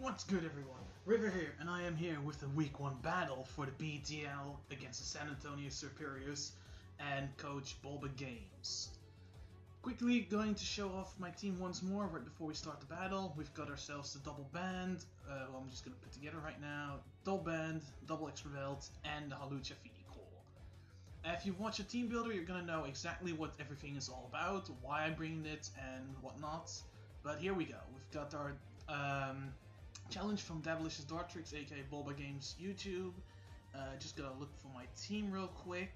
What's good, everyone? River here, and I am here with the Week 1 battle for the PTL against the San Antonio Serperiors and Coach Bulba Games. Quickly going to show off my team once more right before we start the battle. We've got ourselves the double band, I'm just going to put together right now. Double band, double extra belt, and the Halucha Fini Core. If you watch a team builder, you're going to know exactly what everything is all about, why I'm bringing it, and whatnot. But here we go. We've got our challenge from Dabalicious Dartrix, aka Bulba Games YouTube. Just gotta look for my team real quick.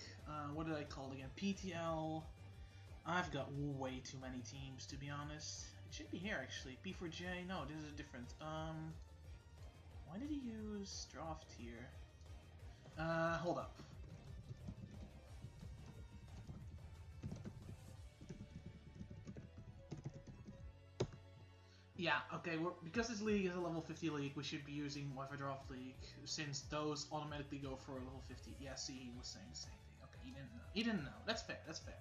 What did I call it again? PTL. I've got way too many teams, to be honest. It should be here actually. P4J. No, this is different. Why did he use draft here? Hold up. Yeah, okay, because this league is a level 50 league, we should be using Wi-Fi Draft League, since those automatically go for a level 50. Yeah, see, he was saying the same thing. Okay, he didn't know. He didn't know. That's fair, that's fair.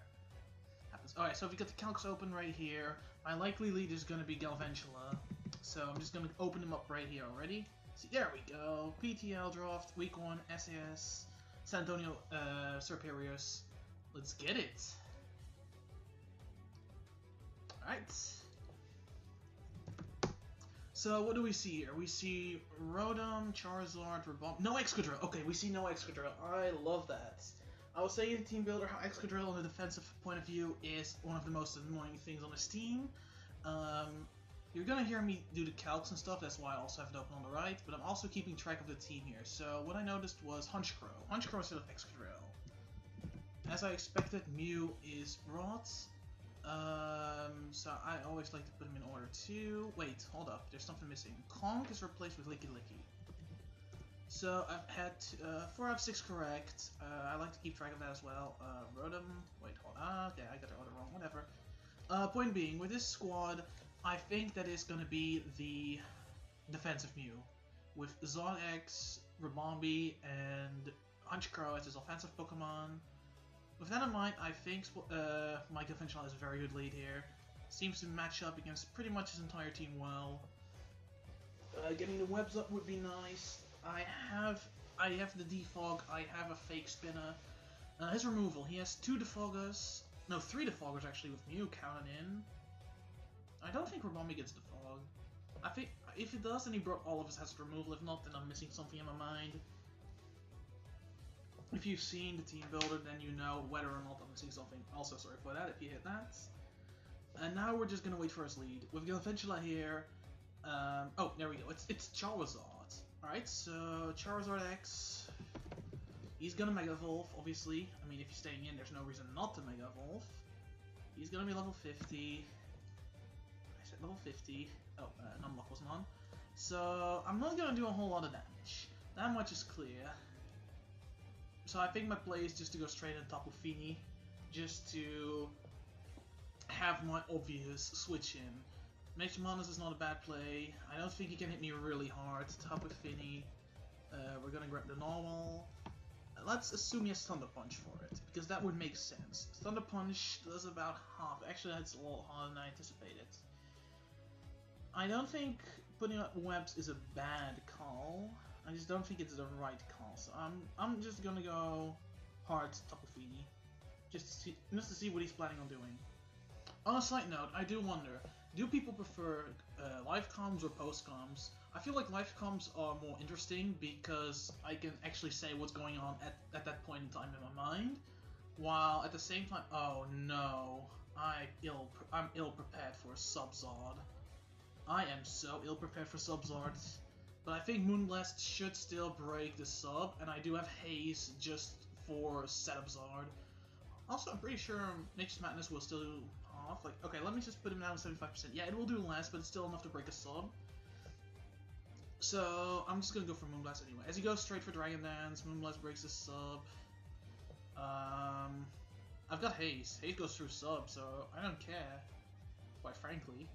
Happens. Alright, so we got the calcs open right here. My likely lead is going to be Galvantula, so I'm just going to open him up right here already. See, there we go. PTL Draft, Week 1, SAS, San Antonio Serperiors. Let's get it. Alright. So what do we see here? We see Rotom, Charizard, Rebomb. No Excadrill! Okay, we see no Excadrill. I love that. I will say in Team Builder how Excadrill on the defensive point of view is one of the most annoying things on this team. You're gonna hear me do the calcs and stuff, that's why I also have it open on the right, but I'm also keeping track of the team here. So what I noticed was Honchkrow. Honchkrow instead of Excadrill. As I expected, Mew is brought. So I always like to put them in order too. Wait, hold up, there's something missing. Conk is replaced with Licky Licky. So I've had 4 out of 6 correct. I like to keep track of that as well. Rotom, wait, hold on, okay, I got the order wrong, whatever. Point being, with this squad, I think that is going to be the defensive Mew. With Zon X, Rabombi, and Honchkrow as his offensive Pokemon. With that in mind, I think my Galvantula is a very good lead here. Seems to match up against pretty much his entire team well. Getting the webs up would be nice. I have the Defog, I have a fake spinner. His removal, he has 2 Defoggers, no 3 Defoggers actually with Mew counted in. I don't think Rabombi gets Defog. I think if it does, then he brought all of his hazard removal. If not, then I'm missing something in my mind. If you've seen the team builder, then you know whether or not I'm missing something. Also, sorry for that if you hit that. And now we're just gonna wait for his lead. We've got Galvantula here. Oh, there we go. It's Charizard. Alright, so Charizard X. He's gonna Mega Evolve, obviously. I mean, if he's staying in, there's no reason not to Mega Evolve. He's gonna be level 50. I said level 50. Oh, Numlock wasn't on. So, I'm not gonna do a whole lot of damage. That much is clear. So I think my play is just to go straight on top of Fini, just to have my obvious switch in. Mage Manus is not a bad play. I don't think he can hit me really hard. Top with Fini. We're gonna grab the normal. Let's assume he has Thunder Punch for it, because that would make sense. Thunder Punch does about half. Actually, that's a lot harder than I anticipated. I don't think putting up webs is a bad call. I just don't think it's the right call, so I'm just gonna go hard Tapu Fini, just to see what he's planning on doing. On a side note, I do wonder, do people prefer live comms or post comms? I feel like live comms are more interesting because I can actually say what's going on at that point in time in my mind, while at the same time, oh no, I'm ill prepared for a Sub-Zard. I am so ill prepared for Sub-Zards. But I think Moonblast should still break the sub, and I do have Haze just for Setup Zard. Also, I'm pretty sure Nature's Madness will still do half. Like, okay, let me just put him down to 75%. Yeah, it will do less, but it's still enough to break a sub. So, I'm just gonna go for Moonblast anyway. As he goes straight for Dragon Dance, Moonblast breaks the sub. I've got Haze. Haze goes through sub, so I don't care, quite frankly.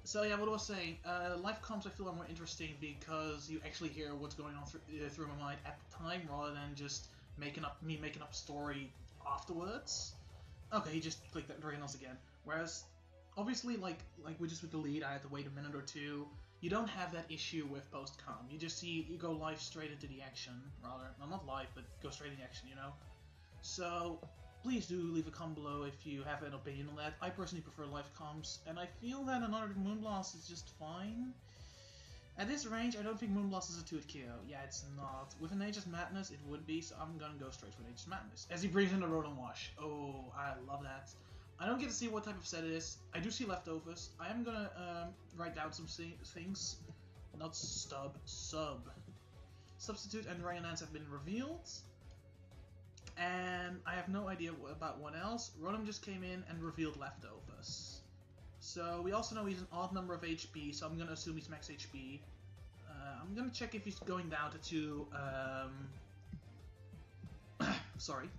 So yeah, what I was saying, live comms I feel are more interesting because you actually hear what's going on through my mind at the time, rather than just making up a story afterwards. Okay, he just clicked that Dragon Dance again. Whereas obviously, like just with the lead, I had to wait a minute or two. You don't have that issue with post-com. You just you go live straight into the action, rather. No, not live, but go straight into action, you know? So, please do leave a comment below if you have an opinion on that. I personally prefer live comms, and I feel that another Moonblast is just fine. At this range, I don't think Moonblast is a 2-hit KO. Yeah, it's not. With an Aegis Madness, it would be, so I'm gonna go straight for an Aegis Madness. As he brings in the Rotom Wash. Oh, I love that. I don't get to see what type of set it is. I do see leftovers. I am gonna write down some things. Not sub. Substitute and Rayonance have been revealed. And I have no idea about what else. Rotom just came in and revealed leftovers. So we also know he's an odd number of HP, so I'm gonna assume he's max HP. I'm gonna check if he's going down to 2... sorry.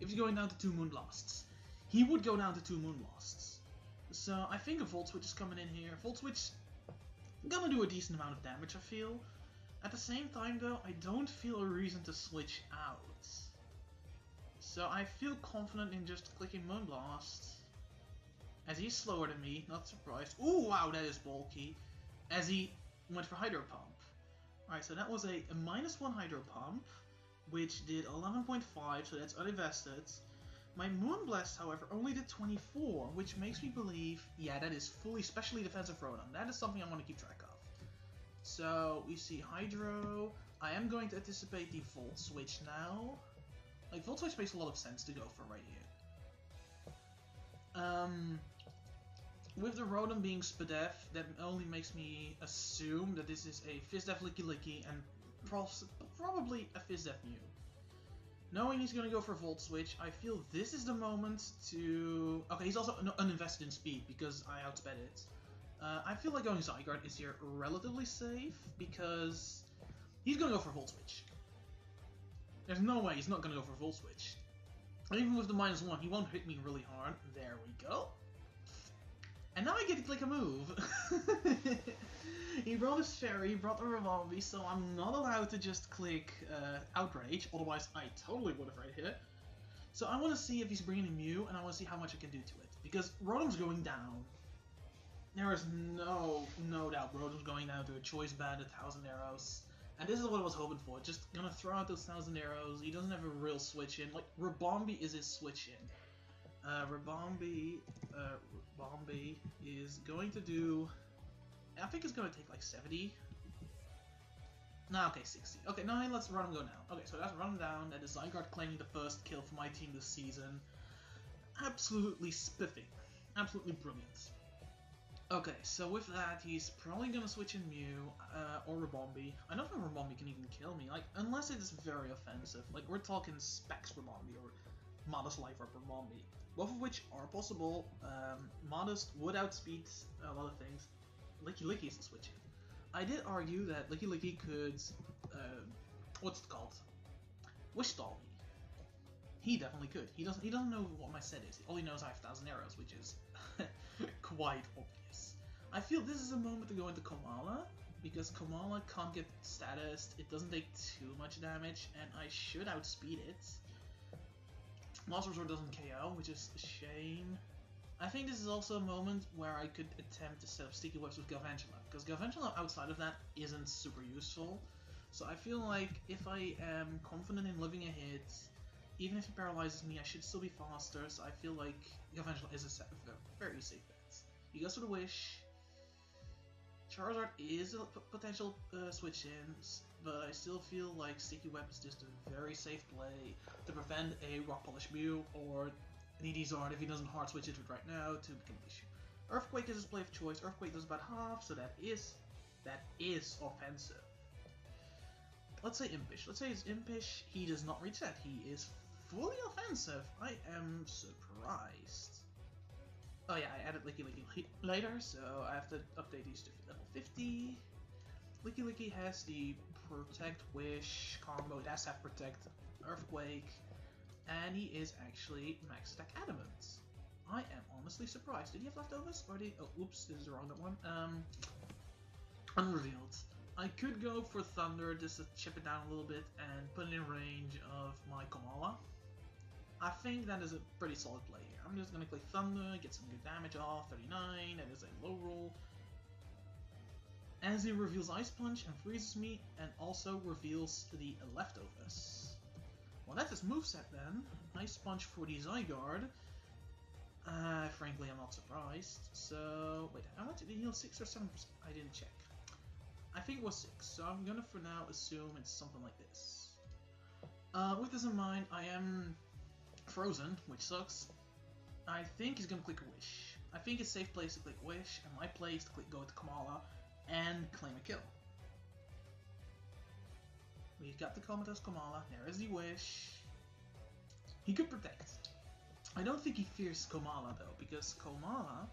If he's going down to 2 Moonblasts. He would go down to 2 Moonblasts. So I think a Volt Switch is coming in here. Volt Switch gonna do a decent amount of damage, I feel. At the same time though, I don't feel a reason to switch out. So I feel confident in just clicking Moonblast. As he's slower than me, not surprised. Ooh, wow, that is bulky. As he went for Hydro Pump. Alright, so that was a -1 Hydro Pump, which did 11.5, so that's uninvested. My Moonblast, however, only did 24, which makes me believe, yeah, that is fully specially defensive Rotom. That is something I want to keep track of. So, we see Hydro. I am going to anticipate the Volt Switch now. Like, Volt Switch makes a lot of sense to go for right here. With the Rotom being Spadef, that only makes me assume that this is a Fizdef Licky Licky and probably a Fizdef Mew. Knowing he's going to go for Volt Switch, I feel this is the moment to... Okay, he's also uninvested in speed because I outsped it. I feel like going Zygarde is here relatively safe because he's going to go for Volt Switch. There's no way he's not going to go for Volt Switch. Even with the -1, he won't hit me really hard. There we go. And now I get to click a move. He brought his Fairy, he brought the Revolve, so I'm not allowed to just click Outrage, otherwise I totally would have right hit. So I want to see if he's bringing a Mew, and I want to see how much I can do to it. Because Rotom's going down. There is no doubt Rotom's going down to a Choice Band, 1,000 Arrows. And this is what I was hoping for, just gonna throw out those 1,000 Arrows. He doesn't have a real switch in. Like, Rabombi is his switch in. Rabombi is going to do... I think it's going to take like 70. No, okay, 60. Okay, now let's run him go now. Okay, so that's run him down. That is Zygarde claiming the first kill for my team this season. Absolutely spiffing. Absolutely brilliant. Okay, so with that, he's probably going to switch in Mew or Rabombi. I don't think Rabombi can even kill me, like, unless it is very offensive. Like, we're talking Specs Rabombi or Modest Life Up Rabombi. Both of which are possible. Modest would outspeed a lot of things. Licky Licky is the switch in. I did argue that Licky Licky could, what's it called? Wish Stall me. He definitely could. He doesn't know what my set is. All he knows I have 1,000 Arrows, which is quite obvious. I feel this is a moment to go into Komala, because Komala can't get status, it doesn't take too much damage, and I should outspeed it. Monster Sword doesn't KO, which is a shame. I think this is also a moment where I could attempt to set up Sticky Webs with Galvantula, because Galvantula outside of that isn't super useful. So I feel like if I am confident in living a hit, even if he paralyzes me, I should still be faster, so I feel like Galvantula is a very safe bet. He goes for the Wish. Charizard is a potential switch-in, but I still feel like Sticky Web is just a very safe play to prevent a Rock Polish Mew or an ED-Zard if he doesn't hard switch it right now to become an issue. Earthquake is his play of choice. Earthquake does about half, so that is offensive. Let's say Impish. Let's say it's Impish. He does not reset. He is fully offensive. I am surprised. Oh yeah, I added Licky Licky later, so I have to update these to level 50. Licky Licky has the Protect, Wish combo. It has to have Protect, Earthquake, and he is actually max attack Adamant. I am honestly surprised. Did he have leftovers? Or did... Oh, oops, this is the wrong one. Unrevealed. I could go for Thunder just to chip it down a little bit and put it in range of my Komala. I think that is a pretty solid play here. I'm just gonna click Thunder, get some good damage off, 39, that is a low roll. As he reveals Ice Punch and freezes me, and also reveals the Leftovers. Well, that's his moveset then. Ice Punch for the Zygarde. Frankly, I'm not surprised. So, wait, I want to heal 6 or 7%. I didn't check. I think it was 6, so I'm gonna for now assume it's something like this. With this in mind, I am frozen, which sucks. I think he's gonna click Wish. I think his safe place to click Wish, and my place to click go to Kamala and claim a kill. We got the Comatose Kamala, there is the Wish. He could protect. I don't think he fears Kamala though, because Kamala,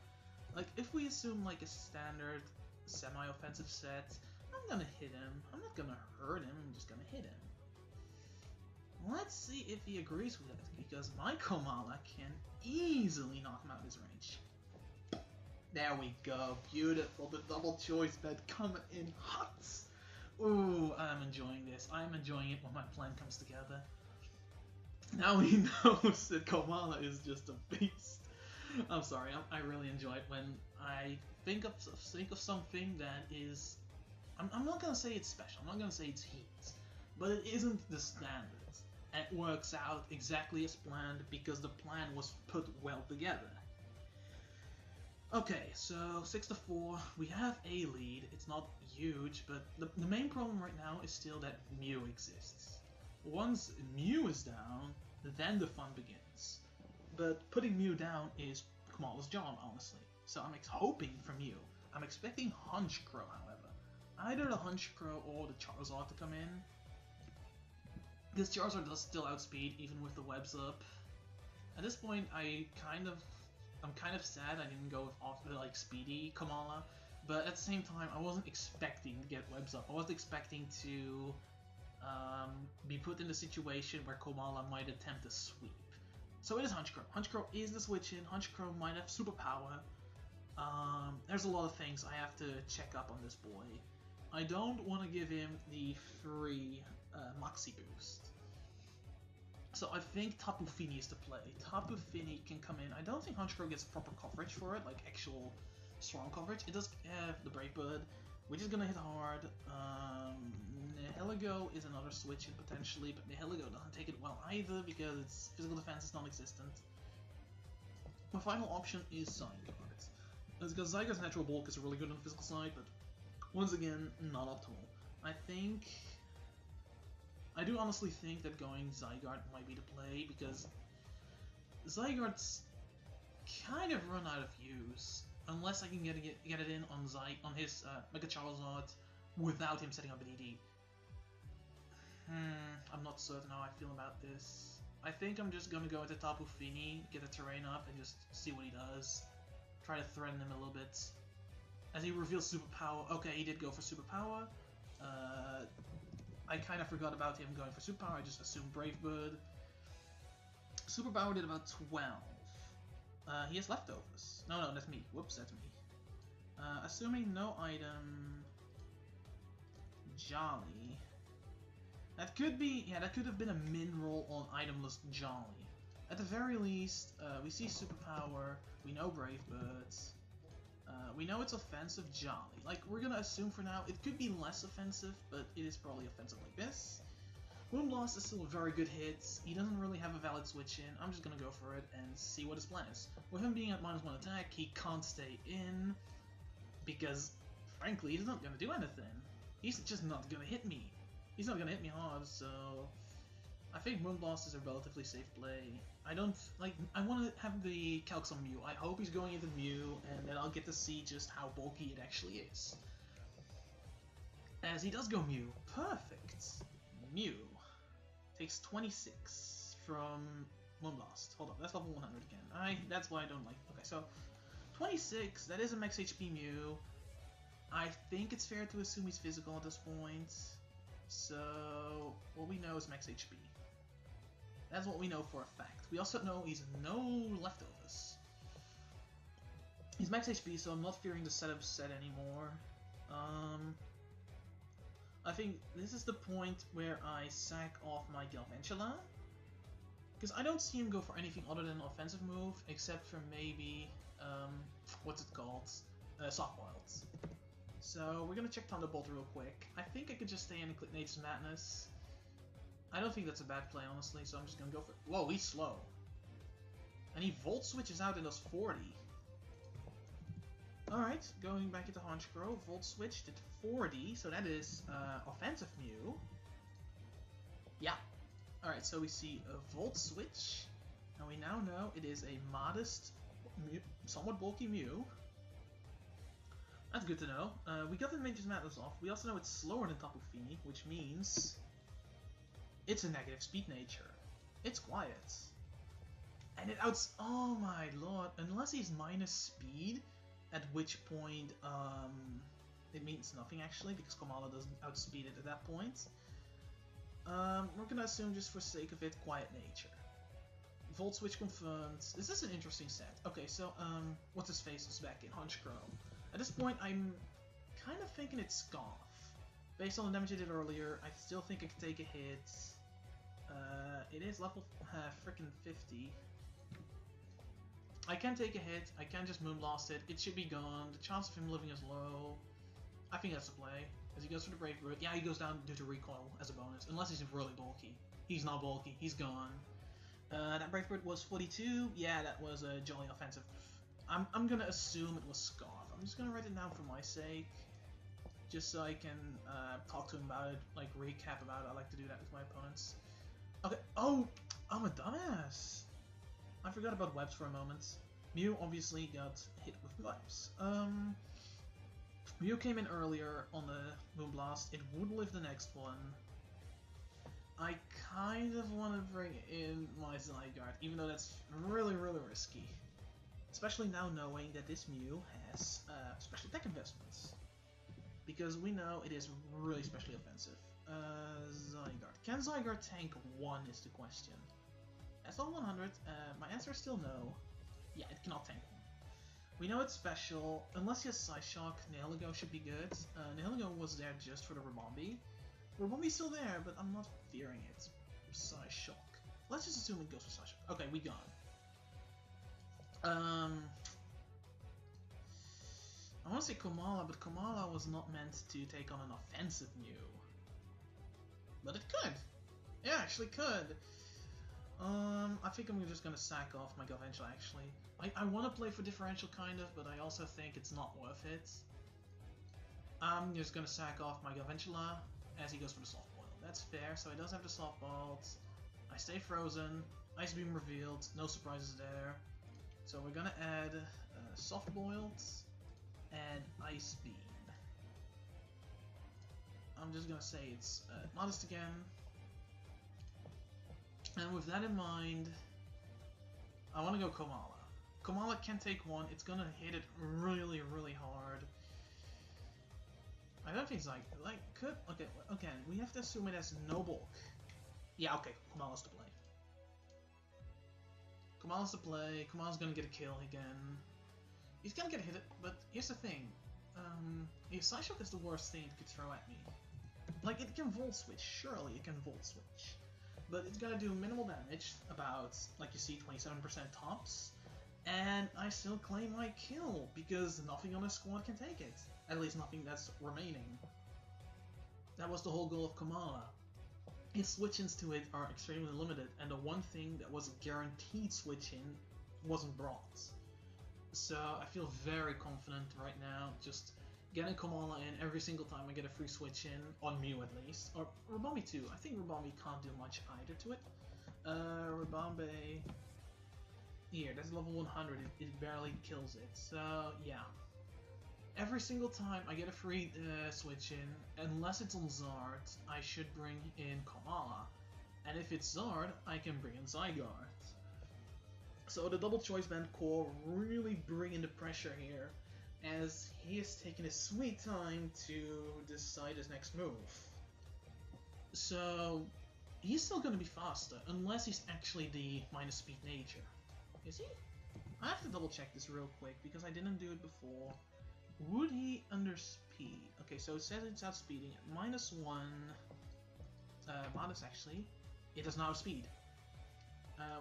like if we assume like a standard semi-offensive set, I'm gonna hit him. I'm not gonna hurt him, I'm just gonna hit him. Let's see if he agrees with it, because my Kamala can easily knock him out of his range. There we go, beautiful, the double choice bet coming in hot. Ooh, I'm enjoying this. I'm enjoying it when my plan comes together. Now he knows that Kamala is just a beast. I'm sorry, I really enjoy it when I think of something that is... I'm not gonna say it's special, I'm not gonna say it's heat, but it isn't the standard. And it works out exactly as planned because the plan was put well together. Okay, so 6-4, we have a lead. It's not huge, but the main problem right now is still that Mew exists. Once Mew is down, then the fun begins. But putting Mew down is Kamala's job, honestly. So I'm hoping for Mew. I'm expecting Honchkrow, however. Either the Honchkrow or the Charizard to come in. This Charizard does still outspeed, even with the webs up. At this point, I'm kind of sad I didn't go with like speedy Kamala, but at the same time, I wasn't expecting to get webs up. I wasn't expecting to be put in a situation where Kamala might attempt a sweep. So it is Honchkrow. Honchkrow is the switch in. Honchkrow might have superpower. There's a lot of things I have to check up on this boy. I don't want to give him the free Moxie boost. So I think Tapu Fini is the play. Tapu Fini can come in. I don't think Honchkrow gets proper coverage for it, like actual strong coverage. It does have the Brave Bird, which is gonna hit hard. Nihilego is another switch in potentially, but Nihilego doesn't take it well either because its physical defense is non-existent. My final option is Zygarde. That's because Zygarde's natural bulk is really good on the physical side, but once again, not optimal. I do honestly think that going Zygarde might be the play, because Zygarde's kind of run out of use, unless I can get it in on his Mega Charizard without him setting up an ED. I'm not certain how I feel about this. I think I'm just gonna go into Tapu Fini, get the terrain up, and just see what he does. Try to threaten him a little bit. As he reveals Superpower, okay, he did go for Superpower. I kind of forgot about him going for Superpower, I just assumed Brave Bird. Superpower did about 12. He has leftovers. No, that's me. Whoops, that's me. Assuming no item... Jolly. That could be... yeah, that could have been a min roll on itemless Jolly. At the very least, we see Superpower, we know Brave Birds. We know it's offensive Jolly. Like, we're gonna assume for now, it could be less offensive, but it is probably offensive like this. Moonblast is still a very good hit. He doesn't really have a valid switch in. I'm just gonna go for it and see what his plan is. With him being at -1 attack, he can't stay in, because, frankly, he's not gonna do anything. He's just not gonna hit me. He's not gonna hit me hard, so... I think Moonblast is a relatively safe play. I want to have the calcs on Mew. I hope he's going into Mew, and then I'll get to see just how bulky it actually is. As he does go Mew. Perfect! Mew takes 26 from Moonblast. Hold on, that's level 100 again. That's why I don't like... okay, so 26, that is a max HP Mew. I think it's fair to assume he's physical at this point. So, what we know is max HP. That's what we know for a fact. We also know he's no leftovers. He's max HP, so I'm not fearing the setup set anymore. I think this is the point where I sack off my Galvantula. Because I don't see him go for anything other than an offensive move, except for maybe, what's it called? Soft Boiled. So we're gonna check Thunderbolt real quick. I think I could just stay in and click Nature's Madness. I don't think that's a bad play, honestly, so I'm just gonna go for it. Whoa, he's slow. And he Volt Switches out and does 40. Alright, going back into Honchkrow, Volt Switch did 40, so that is offensive Mew. Yeah. Alright, so we see a Volt Switch, and we now know it is a modest, somewhat bulky Mew. That's good to know. We got the Nature's Madness off. We also know it's slower than Tapu Fini, which means it's a negative speed nature. It's quiet. And it oh my lord, unless he's minus speed, at which point it means nothing actually, because Komala doesn't outspeed it at that point. We're gonna assume, just for sake of it, quiet nature. Volt Switch confirmed. This is an interesting set. Okay, so what's his face is back in Honchkrow. At this point, I'm kind of thinking it's Scoff. Based on the damage I did earlier, I still think I could take a hit. It is level frickin' 50. I can take a hit, I can just Moonblast it, it should be gone, the chance of him living is low. I think that's the play. As he goes for the Brave Bird, yeah, he goes down due to recoil as a bonus, unless he's really bulky. He's not bulky, he's gone. That Brave Bird was 42, yeah, that was a jolly offensive. I'm gonna assume it was Scarf. I'm just gonna write it down for my sake, just so I can talk to him about it, like recap about it. I like to do that with my opponents. Okay, oh, I'm a dumbass. I forgot about webs for a moment. Mew obviously got hit with webs. Mew came in earlier on the Moonblast. It would live the next one. I kind of want to bring in my Zygarde, even though that's really, really risky. Especially now knowing that this Mew has special attack investments. Because we know it is really specially offensive. Zygarde. Can Zygarde tank 1 is the question. At level 100, my answer is still no. Yeah, it cannot tank 1. We know it's special. Unless he has Psyshock, Nihilego should be good. Nihilego was there just for the Ribombee. Ribombee's still there, but I'm not fearing it. Psyshock. Let's just assume it goes for Psyshock. Okay, we gone. I want to say Komala, but Komala was not meant to take on an offensive Mew. But it could. It actually could. I think I'm just gonna sack off my Galvantula actually. I want to play for differential kind of, but I also think it's not worth it. I'm just gonna sack off my Galvantula as he goes for the Soft Boil. That's fair, so he does have the Soft Boiled. I stay frozen, Ice Beam revealed, no surprises there. So we're gonna add Soft Boiled and Ice Beam. I'm just gonna say it's modest again. And with that in mind, I want to go Komala. Komala can take 1, it's gonna hit it really, really hard. I don't think could, okay, again, we have to assume it has no bulk. Yeah, okay, Komala's to play. Komala's to play, Komala's gonna get a kill again. He's gonna get hit, but here's the thing. If Psyshock is the worst thing it could throw at me. Like, it can Volt Switch, surely it can Volt Switch. But it's gonna do minimal damage, about, like you see, 27% tops, and I still claim my kill, because nothing on the squad can take it. At least nothing that's remaining. That was the whole goal of Komala. His switch-ins to it are extremely limited, and the one thing that was a guaranteed switch-in wasn't brought. So I feel very confident right now, just getting Komala in every single time I get a free switch in, on Mew at least, or Ribombee too. I think Ribombee can't do much either to it. Ribombee, here, that's level 100, it barely kills it, so yeah. Every single time I get a free switch in, unless it's on Zard, I should bring in Komala, and if it's Zard, I can bring in Zygarde. So the double choice band core really bring in the pressure here, as he has taken his sweet time to decide his next move. So he's still going to be faster, unless he's actually the minus speed nature. Is he? I have to double check this real quick, because I didn't do it before. Would he underspeed? Okay, so it says it's outspeeding at -1. Modest actually. It does not outspeed.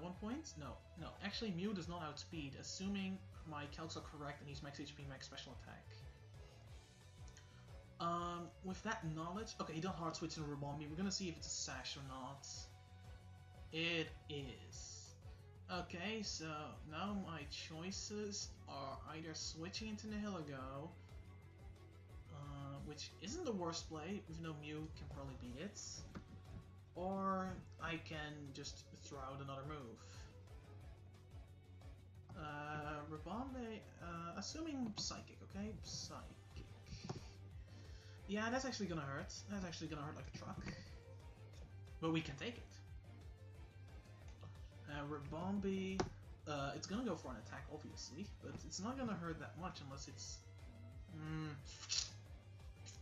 1 point? No. No, actually Mew does not outspeed, assuming my calcs are correct and he's max HP, max special attack. With that knowledge... Okay, he does hard switch and Rebombi. We're gonna see if it's a Sash or not. It is. Okay, so now my choices are either switching into Nihilego, which isn't the worst play, even though Mew can probably beat it, or I can just throw out another move. Rebombe, assuming Psychic, okay? Psychic. Yeah, that's actually gonna hurt. That's actually gonna hurt like a truck. But we can take it. Rebombe, it's gonna go for an attack, obviously, but it's not gonna hurt that much unless it's...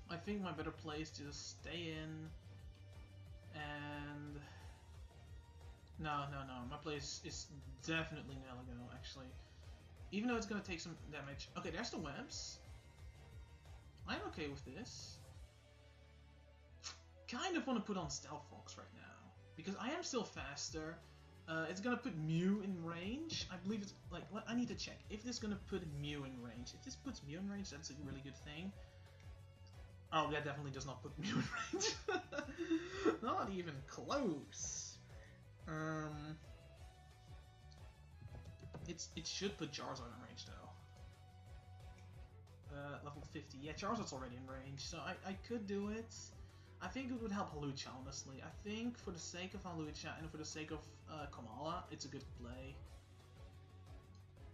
I think my better play is to just stay in and... No, my play is definitely Nihilego, actually. Even though it's gonna take some damage. Okay, there's the webs. I'm okay with this. Kind of want to put on Stealth Fox right now, because I am still faster. It's gonna put Mew in range. I believe it's like, I need to check if this is gonna put Mew in range. If this puts Mew in range, that's a really good thing. Oh, that definitely does not put Mew in range. Not even close. It should put Charizard in range though. Level 50. Yeah, Charizard's already in range, so I could do it. I think it would help Hawlucha, honestly. I think for the sake of Hawlucha and for the sake of Komala, it's a good play.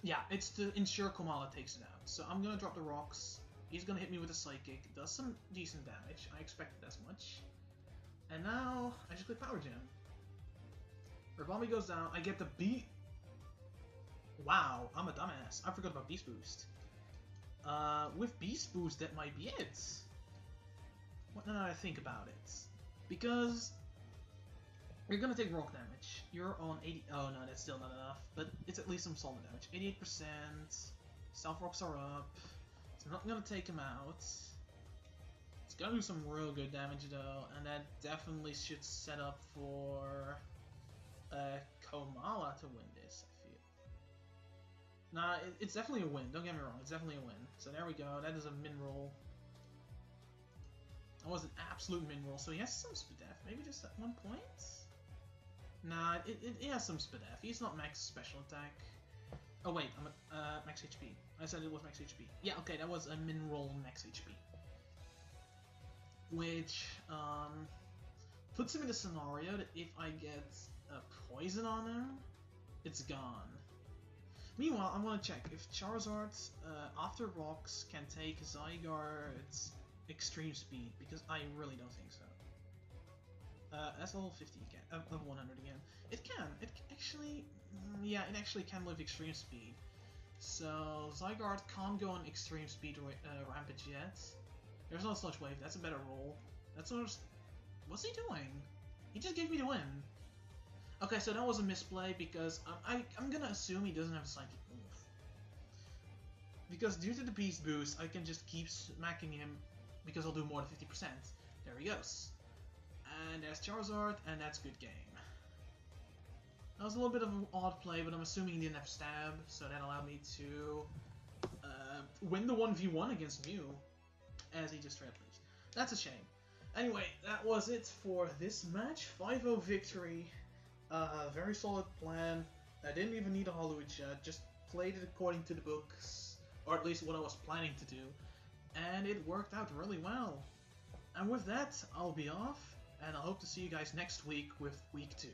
Yeah, it's to ensure Komala takes it out. So I'm gonna drop the rocks. He's gonna hit me with a Psychic. Does some decent damage. I expected as much. And now I just click Power Gem. Rebombi goes down. I get the beat. Wow, I'm a dumbass. I forgot about Beast Boost. With Beast Boost, that might be it. What now that I think about it? Because you're gonna take rock damage. You're on 80. Oh no, that's still not enough. But it's at least some solid damage. 88%. Stealth rocks are up. It's not gonna take him out. It's gonna do some real good damage though, and that definitely should set up for Komala to win this. I feel. Nah, it's definitely a win. Don't get me wrong. It's definitely a win. So there we go. That is a min roll. That was an absolute min roll, so he has some Spadef, maybe just at 1 point? Nah, it has some Spadef. He's not max special attack. Oh wait, I'm at max HP. I said it was max HP. Yeah, okay, that was a min roll max HP. Which, puts him in a scenario that if I get poison on him, it's gone. Meanwhile, I'm gonna check if Charizard, after rocks, can take Zygarde's extreme speed, because I really don't think so. That's level 50 again, level 100 again. It can. It actually, yeah, it actually can live extreme speed. So Zygarde can't go on extreme speed rampage yet. There's no Sludge Wave. That's a better roll. That's what. What's he doing? He just gave me the win. Okay, so that was a misplay because I'm gonna assume he doesn't have a psychic move. Because due to the Beast Boost, I can just keep smacking him because I'll do more than 50%. There he goes. And there's Charizard, and that's good game. That was a little bit of an odd play, but I'm assuming he didn't have Stab, so that allowed me to win the 1v1 against Mew, as he just trailblazed. That's a shame. Anyway, that was it for this match. 5-0 victory. Very solid plan. I didn't even need a Hawlucha, just played it according to the books, or at least what I was planning to do, and it worked out really well. And with that, I'll be off, and I hope to see you guys next week with Week 2.